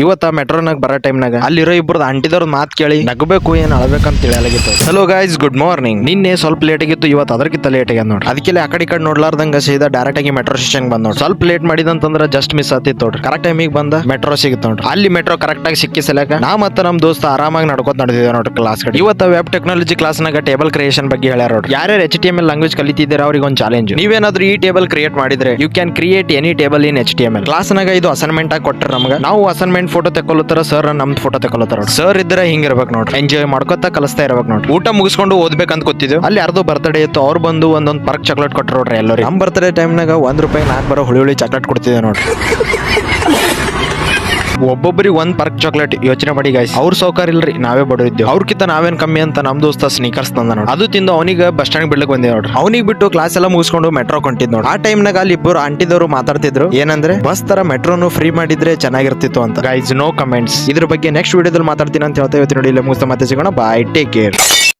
ಇವತ್ತ ಮೆಟ್ರೋನಾಗ ಬರೋ ಟೈಮ್ನಾಗ ಅಲ್ಲಿರೋ ಇಬ್ಬರದ್ದು ಅಂಟಿದವ್ರ ಮಾತು ಕೇಳಿ ನಗಬೇಕು ಏನ್ ಅಳಬೇಕಂತ ತಿಳಿಯಲಾಗಿತ್ತು. Hello guys, good morning. ನಿನ್ನೆ ಸ್ವಲ್ಪ ಲೇಟ್ ಆಗಿತ್ತು, ಇವತ್ತು ಅದಕ್ಕಿಂತ ಲೇಟ್ ಆಗ್ಯದ ನೋಡಿ. ಅದಕ್ಕೆ ಆ ಕಡೆ ನೋಡ್ಲಾರ್ದಂಗ ಸೀದಾ ಡೈರೆಕ್ಟ್ ಆಗಿ ಮೆಟ್ರೋ ಸ್ಟೇಷನ್ ಬಂದ್ ನೋಡಿ. ಸ್ವಲ್ಪ ಲೇಟ್ ಮಾಡಿದಂತಂದ್ರ ಜಸ್ಟ್ ಮಿಸ್ ಆತಿತ್ತು ನೋಡ್ರಿ. ಕರೆಕ್ಟ್ ಟೈಮಿಗೆ ಬಂದ ಮೆಟ್ರೋ ಸಿಗುತ್ತೆ ನೋಡ್ರಿ. ಅಲ್ಲಿ ಮೆಟ್ರೋ ಕರೆಕ್ಟ್ ಆಗಿ ಸಿಕ್ಕಿ ಸಲಕ ನಾ ಮತ್ತೆ ನಮ್ ದೋಸ್ತ ಆರಾಮಾಗಿ ನಡ್ಕೋತ ನಡೆದಿದೆ ನೋಡ್ರಿ ಕ್ಲಾಸ್ ಕಡೆ. ಇವತ್ತು ವೆಬ್ ಟೆಕ್ನಾಲಜಿ ಕ್ಲಾಸ್ನಾಗ ಟೇಬಲ್ ಕ್ರಿಯೇಷನ್ ಬಗ್ಗೆ ಹೇಳ್ಯಾರ ನೋಡ್ರಿ. ಯಾರ್ಯಾರು HTML ಲ್ಯಾಂಗ್ವೇಜ್ ಕಲಿತಿದ್ದೀರಾ ಅವ್ರಿಗೆ ಒಂದು ಚಾಲೆಂಜ್. ನೀವೇನಾದ್ರೂ ಈ ಟೇಬಲ್ ಕ್ರಿಯೇಟ್ ಮಾಡಿದ್ರೆ you can create any table in HTML. ಕ್ಲಾಸ್ನಾಗ ಇದು ಅಸೈನ್ಮೆಂಟ್ ಆಗಿ ಕೊಟ್ಟರೆ ನಮ್ಗೆ, ನಾವು ಅಸೈನ್ಮೆಂಟ್ ಫೋಟೋ ತೆಕ್ಕೊಳ್ತಾರ, ಸರ್ ನಮ್ದು ಫೋಟೋ ತೆಕ್ಕೊಳ್ತಾರ. ಸರ್ ಇದ್ರೆ ಹಿಂಗಿರ್ಬೇಕು ನೋಡ್ರಿ, ಎಂಜಾಯ್ ಮಾಡ್ಕೊತಾ ಕಲಿಸ್ತಾ ಇರ್ಬೇಕು ನೋಡ್ರಿ. ಊಟ ಮುಗಿಸ್ಕೊಂಡು ಓದ್ಬೇಕಂತ ಕೂತಿದ್ವಿ, ಅಲ್ಲಿ ಯಾರ್ದೋ ಬರ್ತ್ಡೇ ಇತ್ತು. ಅವ್ರು ಬಂದು ಒಂದೊಂದು ಪರ್ಕ್ ಚಾಕ್ಲೇಟ್ ಕೊಟ್ಟರು ನೋಡ್ರಿ ಎಲ್ಲರೂ. ನಮ್ಮ ಬರ್ತ್ಡೇ ಟೈಮ್ನಾಗ ₹1 4 ಬರೋ ಹುಳಿ ಚಾಕ್ಲೇಟ್ ಕೊಡ್ತಿದ್ದೆ ನೋಡ್ರಿ. ಒಬ್ಬೊಬ್ಬರಿಗೆ ಒಂದ್ ಪರ್ಕ್ ಚಾಕ್ಲೇಟ್. ಯೋಚನೆ ಮಾಡಿ ಗೈಸ್, ಅವ್ರ ಸೌಕರ್ಯ ಇಲ್ರಿ, ನಾವೇ ಬಡವಿದ್ದೇವೆ. ಅವ್ರಕಿಂತ ನಾವೇನ್ ಕಮ್ಮಿ ಅಂತ ನಮ್ ದೋಸ್ತ ಸ್ನೀಕರ್ಸ್ ತಂದ ನೋಡಿ. ಅದು ತಿಂದು ಅವನಿಗೆ ಬಸ್ ಸ್ಟ್ಯಾಂಡ್ ಬಿಡ್ಲಿಕ್ಕೆ ಬಂದೆ ನೋಡ್ರಿ. ಅವನಿಗೆ ಬಿಟ್ಟು ಕ್ಲಾಸ್ ಎಲ್ಲ ಮುಗಿಸ್ಕೊಂಡು ಮೆಟ್ರೋ ಕೊಂಟಿದ್ ನೋಡಿ. ಆ ಟೈಮ್ನಾಗ ಅಲ್ಲಿ ಇಬ್ಬರು ಆಂಟಿದವರು ಮಾತಾಡ್ತಿದ್ರು, ಏನಂದ್ರೆ ಬಸ್ ತರ ಮೆಟ್ರೋನು ಫ್ರೀ ಮಾಡಿದ್ರೆ ಚೆನ್ನಾಗಿರ್ತಿತ್ತು ಅಂತ. Guys no comments. ಇದ್ರ ಬಗ್ಗೆ ನೆಕ್ಸ್ಟ್ ವಿಡಿಯೋದಲ್ಲಿ ಮಾತಾಡ್ತೀನಿ ಅಂತ ಹೇಳ್ತಾ ಇವತ್ತು ನೋಡಿ. ಇಲ್ಲ ಮುಗಿಸ್ತಾ ಮತ್ತೆ ಸಿಗೋಣ. ಬಾಯ್, ಟೇಕ್ ಕೇರ್.